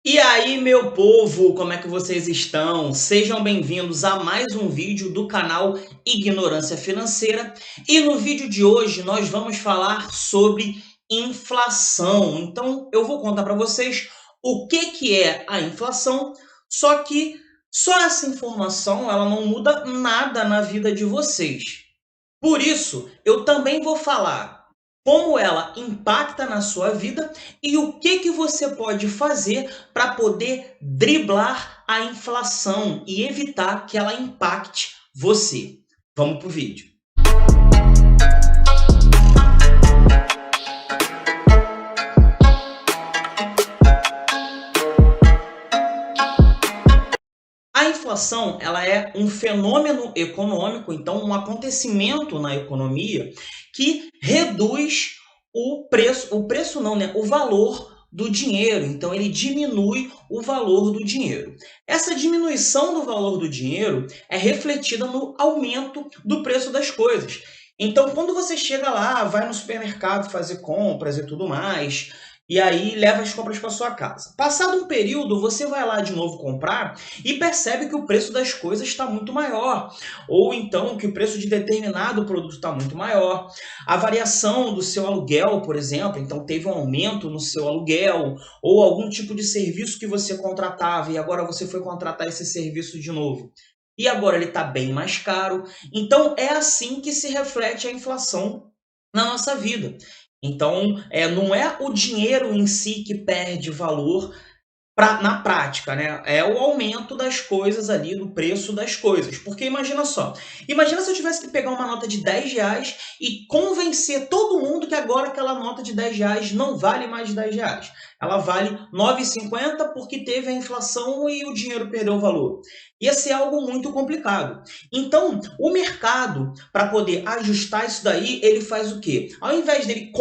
E aí, meu povo, como é que vocês estão? Sejam bem-vindos a mais um vídeo do canal Ignorância Financeira. E no vídeo de hoje nós vamos falar sobre inflação. Então, eu vou contar para vocês o que é a inflação, só que só essa informação ela não muda nada na vida de vocês. Por isso, eu também vou falar como ela impacta na sua vida e o que você pode fazer para poder driblar a inflação e evitar que ela impacte você. Vamos para o vídeo. A inflação, ela é um fenômeno econômico, então um acontecimento na economia que reduz o preço não, né, o valor do dinheiro. Então ele diminui o valor do dinheiro. Essa diminuição do valor do dinheiro é refletida no aumento do preço das coisas. Então, quando você chega lá, vai no supermercado fazer compras e tudo mais, e aí leva as compras para sua casa. Passado um período, você vai lá de novo comprar e percebe que o preço das coisas está muito maior, ou então que o preço de determinado produto está muito maior. A variação do seu aluguel, por exemplo, então teve um aumento no seu aluguel, ou algum tipo de serviço que você contratava e agora você foi contratar esse serviço de novo. E agora ele está bem mais caro. Então é assim que se reflete a inflação na nossa vida. Então, não é o dinheiro em si que perde valor na prática, né? É o aumento das coisas ali, do preço das coisas. Porque imagina só, imagina se eu tivesse que pegar uma nota de R$ 10 e convencer todo mundo que agora aquela nota de R$ 10 não vale mais de R$ 10. Ela vale R$ 9,50 porque teve a inflação e o dinheiro perdeu o valor. Ia ser algo muito complicado. Então, o mercado, para poder ajustar isso daí, ele faz o quê? Ao invés dele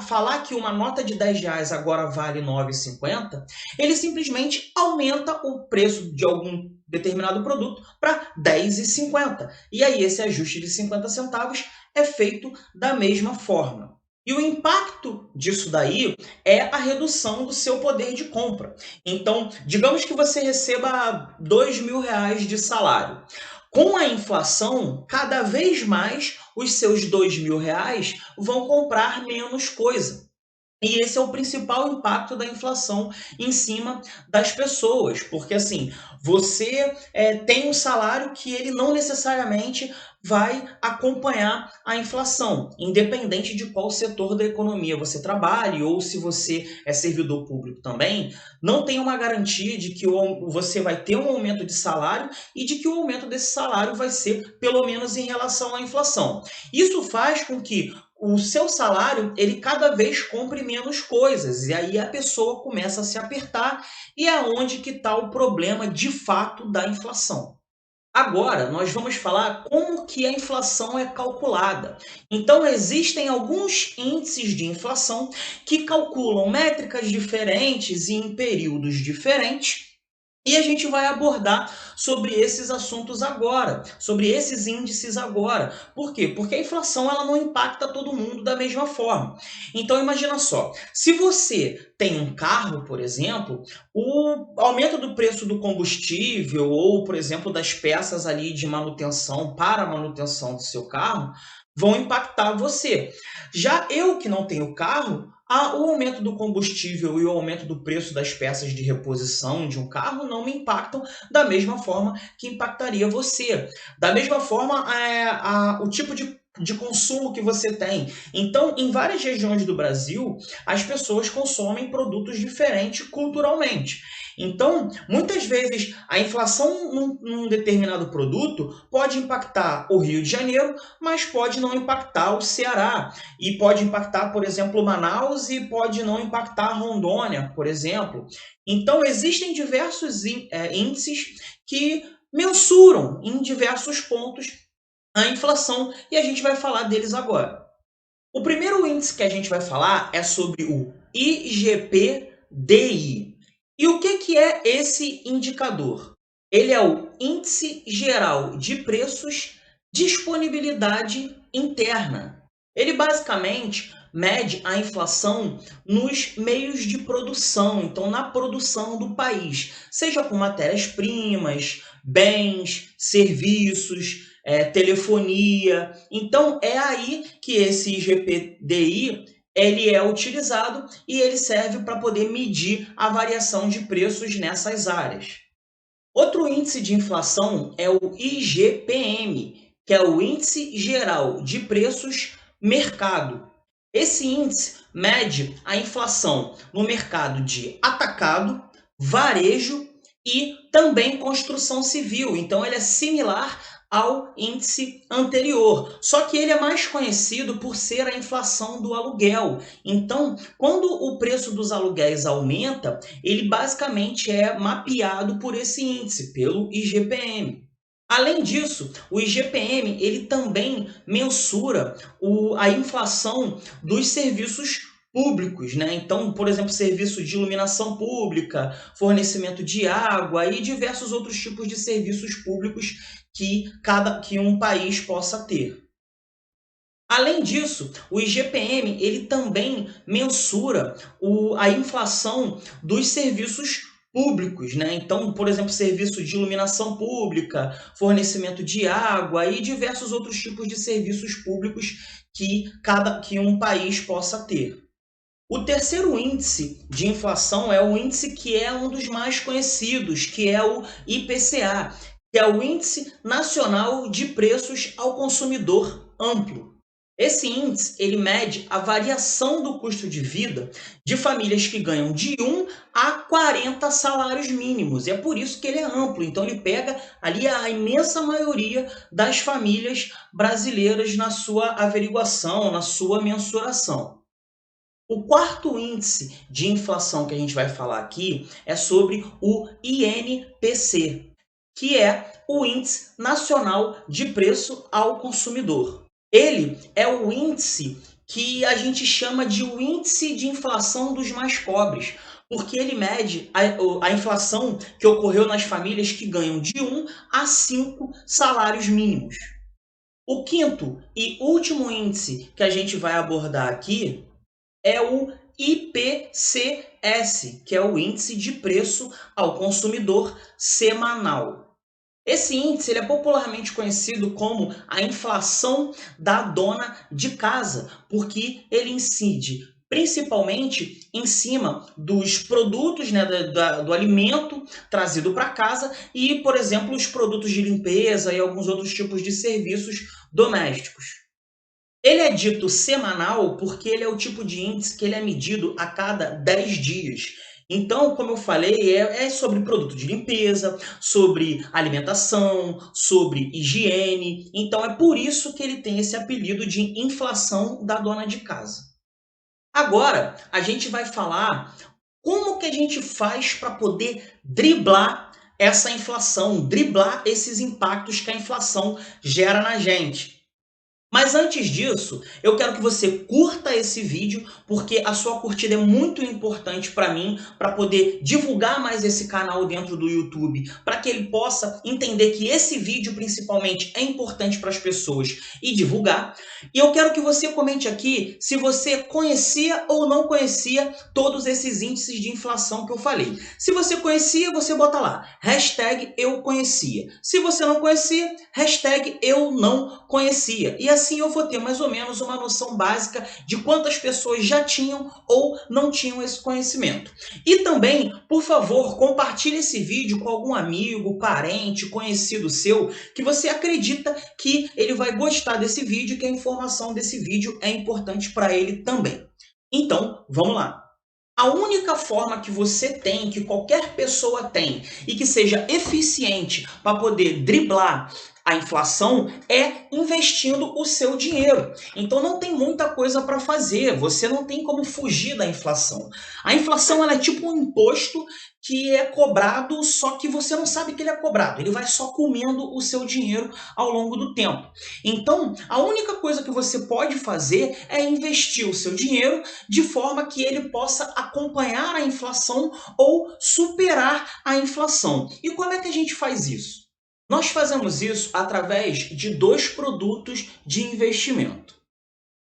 falar que uma nota de R$ 10 agora vale R$ 9,50, ele simplesmente aumenta o preço de algum determinado produto para R$ 10,50. E aí esse ajuste de 50 centavos é feito da mesma forma. E o impacto disso daí é a redução do seu poder de compra. Então, digamos que você receba R$ 2.000 de salário. Com a inflação, cada vez mais os seus R$ 2.000 vão comprar menos coisa. E esse é o principal impacto da inflação em cima das pessoas, porque assim, você tem um salário que ele não necessariamente vai acompanhar a inflação, independente de qual setor da economia você trabalhe ou se você é servidor público também, não tem uma garantia de que você vai ter um aumento de salário e de que o aumento desse salário vai ser pelo menos em relação à inflação. Isso faz com que o seu salário, ele cada vez compre menos coisas, e aí a pessoa começa a se apertar, e é onde que está o problema de fato da inflação. Agora, nós vamos falar como que a inflação é calculada. Então, existem alguns índices de inflação que calculam métricas diferentes e em períodos diferentes, e a gente vai abordar sobre esses assuntos agora, sobre esses índices agora. Por quê? Porque a inflação ela não impacta todo mundo da mesma forma. Então imagina só, se você tem um carro, por exemplo, o aumento do preço do combustível ou, por exemplo, das peças ali de manutenção para a manutenção do seu carro vão impactar você. Já eu que não tenho carro, o aumento do combustível e o aumento do preço das peças de reposição de um carro não me impactam da mesma forma que impactaria você. Da mesma forma, o tipo de consumo que você tem. Então, em várias regiões do Brasil, as pessoas consomem produtos diferentes culturalmente. Então, muitas vezes, a inflação num determinado produto pode impactar o Rio de Janeiro, mas pode não impactar o Ceará. E pode impactar, por exemplo, Manaus e pode não impactar Rondônia, por exemplo. Então, existem diversos índices que mensuram em diversos pontos a inflação e a gente vai falar deles agora. O primeiro índice que a gente vai falar é sobre o IGPDI. E o que é esse indicador? Ele é o Índice Geral de Preços Disponibilidade Interna. Ele basicamente mede a inflação nos meios de produção, então na produção do país, seja com matérias-primas, bens, serviços, telefonia. Então é aí que esse IGPDI ele é utilizado e ele serve para poder medir a variação de preços nessas áreas. Outro índice de inflação é o IGPM, que é o Índice Geral de Preços Mercado. Esse índice mede a inflação no mercado de atacado, varejo e também construção civil. Então, ele é similar ao índice anterior, só que ele é mais conhecido por ser a inflação do aluguel. Então, quando o preço dos aluguéis aumenta, ele basicamente é mapeado por esse índice, pelo IGPM. Além disso, o IGPM ele também mensura a inflação dos serviços públicos, né? Então, por exemplo, serviço de iluminação pública, fornecimento de água e diversos outros tipos de serviços públicos que um país possa ter. Além disso, o IGPM ele também mensura a inflação dos serviços públicos, né? Então, por exemplo, serviço de iluminação pública, fornecimento de água e diversos outros tipos de serviços públicos que um país possa ter. O terceiro índice de inflação é o índice que é um dos mais conhecidos, que é o IPCA, que é o Índice Nacional de Preços ao Consumidor Amplo. Esse índice ele mede a variação do custo de vida de famílias que ganham de 1 a 40 salários mínimos. E é por isso que ele é amplo. Então ele pega ali a imensa maioria das famílias brasileiras na sua averiguação, na sua mensuração. O quarto índice de inflação que a gente vai falar aqui é sobre o INPC, que é o Índice Nacional de Preço ao Consumidor. Ele é o índice que a gente chama de o índice de inflação dos mais pobres, porque ele mede a inflação que ocorreu nas famílias que ganham de 1 a 5 salários mínimos. O quinto e último índice que a gente vai abordar aqui é o IPCS, que é o Índice de Preço ao Consumidor Semanal. Esse índice ele é popularmente conhecido como a inflação da dona de casa, porque ele incide principalmente em cima dos produtos, né, do alimento trazido para casa e, por exemplo, os produtos de limpeza e alguns outros tipos de serviços domésticos. Ele é dito semanal porque ele é o tipo de índice que ele é medido a cada 10 dias. Então, como eu falei, é sobre produto de limpeza, sobre alimentação, sobre higiene. Então, é por isso que ele tem esse apelido de inflação da dona de casa. Agora, a gente vai falar como que a gente faz para poder driblar essa inflação, driblar esses impactos que a inflação gera na gente. Mas antes disso, eu quero que você curta esse vídeo, porque a sua curtida é muito importante para mim, para poder divulgar mais esse canal dentro do YouTube, para que ele possa entender que esse vídeo, principalmente, é importante para as pessoas e divulgar. E eu quero que você comente aqui se você conhecia ou não conhecia todos esses índices de inflação que eu falei. Se você conhecia, você bota lá, hashtag eu conhecia. Se você não conhecia, hashtag eu não conhecia. E assim eu vou ter mais ou menos uma noção básica de quantas pessoas já tinham ou não tinham esse conhecimento. E também, por favor, compartilhe esse vídeo com algum amigo, parente, conhecido seu, que você acredita que ele vai gostar desse vídeo, que a informação desse vídeo é importante para ele também. Então, vamos lá. A única forma que você tem, que qualquer pessoa tem, e que seja eficiente para poder driblar a inflação é investindo o seu dinheiro. Então não tem muita coisa para fazer, você não tem como fugir da inflação. A inflação ela é tipo um imposto que é cobrado, só que você não sabe que ele é cobrado. Ele vai só comendo o seu dinheiro ao longo do tempo. Então, a única coisa que você pode fazer é investir o seu dinheiro de forma que ele possa acompanhar a inflação ou superar a inflação. E como é que a gente faz isso? Nós fazemos isso através de dois produtos de investimento.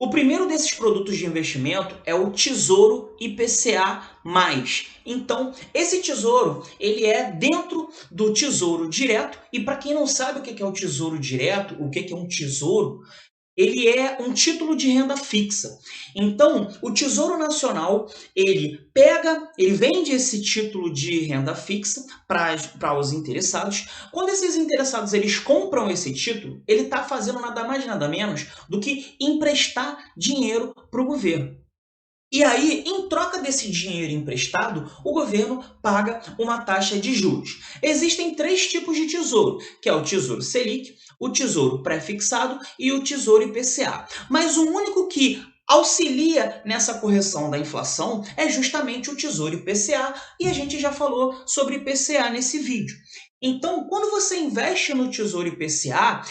O primeiro desses produtos de investimento é o Tesouro IPCA+. Então, esse tesouro, ele é dentro do Tesouro Direto, e para quem não sabe o que é o Tesouro Direto, o que é um tesouro, ele é um título de renda fixa. Então, o Tesouro Nacional, ele vende esse título de renda fixa para os interessados. Quando esses interessados eles compram esse título, ele está fazendo nada mais nada menos do que emprestar dinheiro para o governo. E aí, em troca desse dinheiro emprestado, o governo paga uma taxa de juros. Existem três tipos de tesouro, que é o Tesouro Selic, o Tesouro Pré-fixado e o Tesouro IPCA. Mas o único que auxilia nessa correção da inflação é justamente o Tesouro IPCA, e a gente já falou sobre IPCA nesse vídeo. Então, quando você investe no Tesouro IPCA,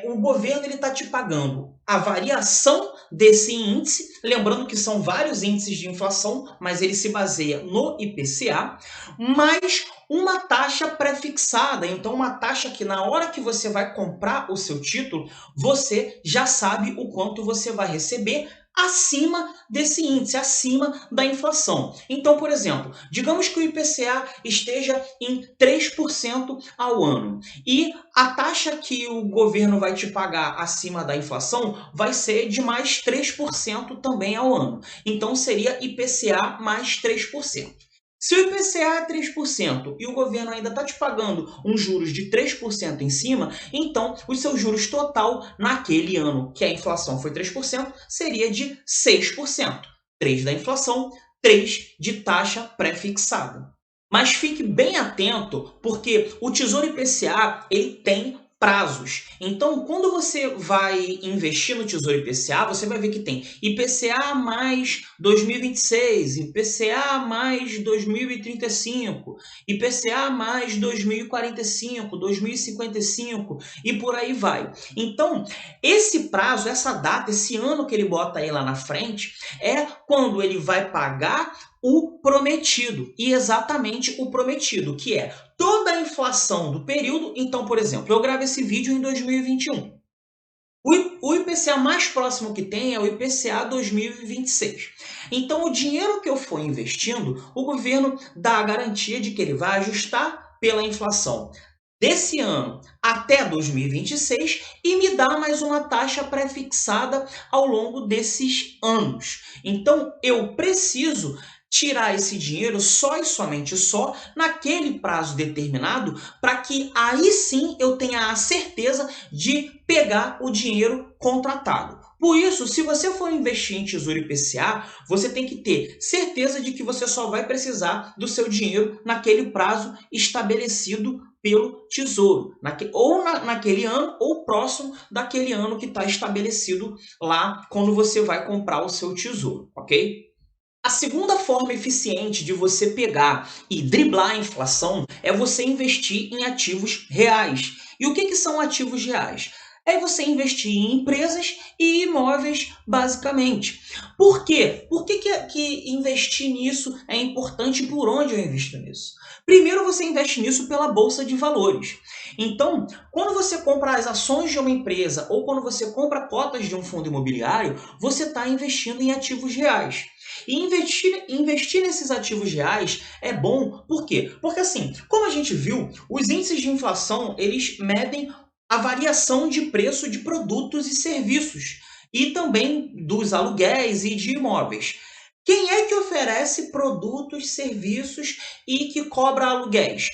o governo está te pagando a variação desse índice, lembrando que são vários índices de inflação, mas ele se baseia no IPCA, mais uma taxa pré-fixada, então uma taxa que na hora que você vai comprar o seu título, você já sabe o quanto você vai receber acima desse índice, acima da inflação. Então, por exemplo, digamos que o IPCA esteja em 3% ao ano e a taxa que o governo vai te pagar acima da inflação vai ser de mais 3% também ao ano. Então, seria IPCA mais 3%. Se o IPCA é 3% e o governo ainda está te pagando uns juros de 3% em cima, então os seus juros total naquele ano que a inflação foi 3%, seria de 6%. 3 da inflação, 3 de taxa pré-fixada. Mas fique bem atento, porque o Tesouro IPCA ele tem prazos. Então, quando você vai investir no Tesouro IPCA, você vai ver que tem IPCA mais 2026, IPCA mais 2035, IPCA mais 2045, 2055 e por aí vai. Então, esse prazo, essa data, esse ano que ele bota aí lá na frente, é quando ele vai pagar o prometido, e exatamente o prometido, que é toda a inflação do período. Então, por exemplo, eu gravo esse vídeo em 2021. O IPCA mais próximo que tem é o IPCA 2026. Então, o dinheiro que eu for investindo, o governo dá a garantia de que ele vai ajustar pela inflação desse ano até 2026 e me dá mais uma taxa pré-fixada ao longo desses anos. Então, eu preciso tirar esse dinheiro só e somente só naquele prazo determinado, para que aí sim eu tenha a certeza de pegar o dinheiro contratado. Por isso, se você for investir em Tesouro IPCA, você tem que ter certeza de que você só vai precisar do seu dinheiro naquele prazo estabelecido pelo Tesouro, naquele ano ou próximo daquele ano que está estabelecido lá quando você vai comprar o seu tesouro, ok? A segunda forma eficiente de você pegar e driblar a inflação é você investir em ativos reais. E o que são ativos reais? É você investir em empresas e imóveis, basicamente. Por quê? Por que investir nisso é importante e por onde eu invisto nisso? Primeiro, você investe nisso pela Bolsa de Valores. Então, quando você compra as ações de uma empresa ou quando você compra cotas de um fundo imobiliário, você está investindo em ativos reais. E investir nesses ativos reais é bom, por quê? Porque assim, como a gente viu, os índices de inflação, eles medem a variação de preço de produtos e serviços, e também dos aluguéis e de imóveis. Quem é que oferece produtos, serviços e que cobra aluguéis?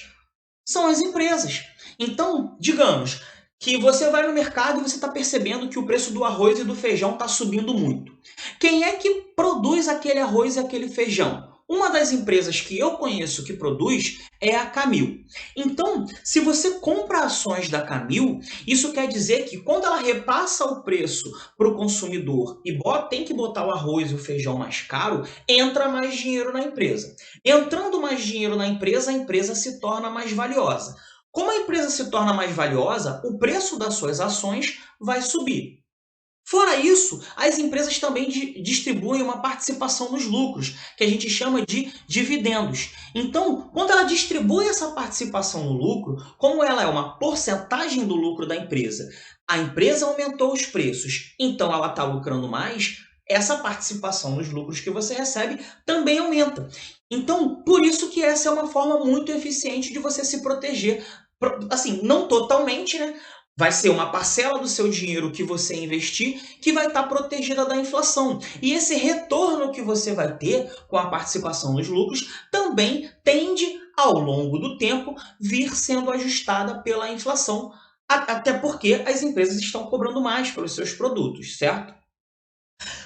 São as empresas. Então, digamos que você vai no mercado e você está percebendo que o preço do arroz e do feijão está subindo muito. Quem é que produz aquele arroz e aquele feijão? Uma das empresas que eu conheço que produz é a Camil. Então, se você compra ações da Camil, isso quer dizer que quando ela repassa o preço para o consumidor e tem que botar o arroz e o feijão mais caro, entra mais dinheiro na empresa. Entrando mais dinheiro na empresa, a empresa se torna mais valiosa. Como a empresa se torna mais valiosa, o preço das suas ações vai subir. Fora isso, as empresas também distribuem uma participação nos lucros, que a gente chama de dividendos. Então, quando ela distribui essa participação no lucro, como ela é uma porcentagem do lucro da empresa, a empresa aumentou os preços, então ela está lucrando mais, essa participação nos lucros que você recebe também aumenta. Então, por isso que essa é uma forma muito eficiente de você se proteger. Assim, não totalmente, né? Vai ser uma parcela do seu dinheiro que você investir que vai estar protegida da inflação. E esse retorno que você vai ter com a participação nos lucros também tende, ao longo do tempo, vir sendo ajustada pela inflação. Até porque as empresas estão cobrando mais pelos seus produtos, certo?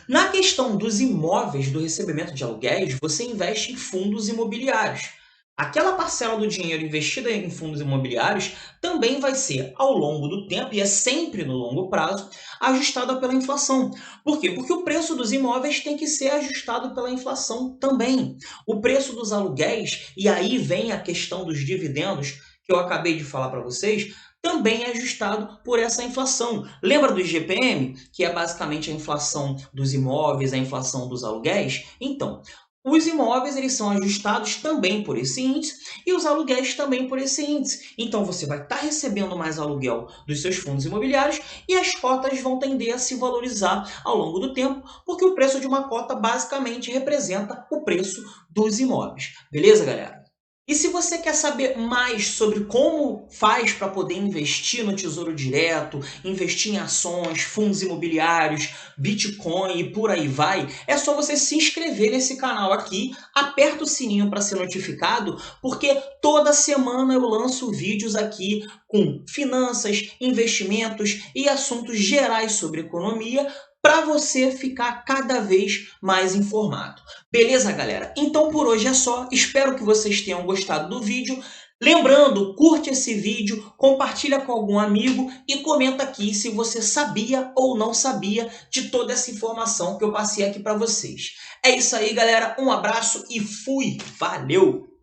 Na questão dos imóveis, do recebimento de aluguéis, você investe em fundos imobiliários. Aquela parcela do dinheiro investida em fundos imobiliários também vai ser, ao longo do tempo, e é sempre no longo prazo, ajustada pela inflação. Por quê? Porque o preço dos imóveis tem que ser ajustado pela inflação também. O preço dos aluguéis, e aí vem a questão dos dividendos, que eu acabei de falar para vocês, também é ajustado por essa inflação. Lembra do IGPM, que é basicamente a inflação dos imóveis, a inflação dos aluguéis? Então, os imóveis eles são ajustados também por esse índice e os aluguéis também por esse índice. Então você vai estar recebendo mais aluguel dos seus fundos imobiliários e as cotas vão tender a se valorizar ao longo do tempo, porque o preço de uma cota basicamente representa o preço dos imóveis. Beleza, galera? E se você quer saber mais sobre como faz para poder investir no Tesouro Direto, investir em ações, fundos imobiliários, Bitcoin e por aí vai, é só você se inscrever nesse canal aqui, aperta o sininho para ser notificado, porque toda semana eu lanço vídeos aqui com finanças, investimentos e assuntos gerais sobre economia para você ficar cada vez mais informado. Beleza, galera? Então por hoje é só. Espero que vocês tenham gostado do vídeo. Lembrando, curte esse vídeo, compartilha com algum amigo e comenta aqui se você sabia ou não sabia de toda essa informação que eu passei aqui para vocês. É isso aí, galera. Um abraço e fui! Valeu!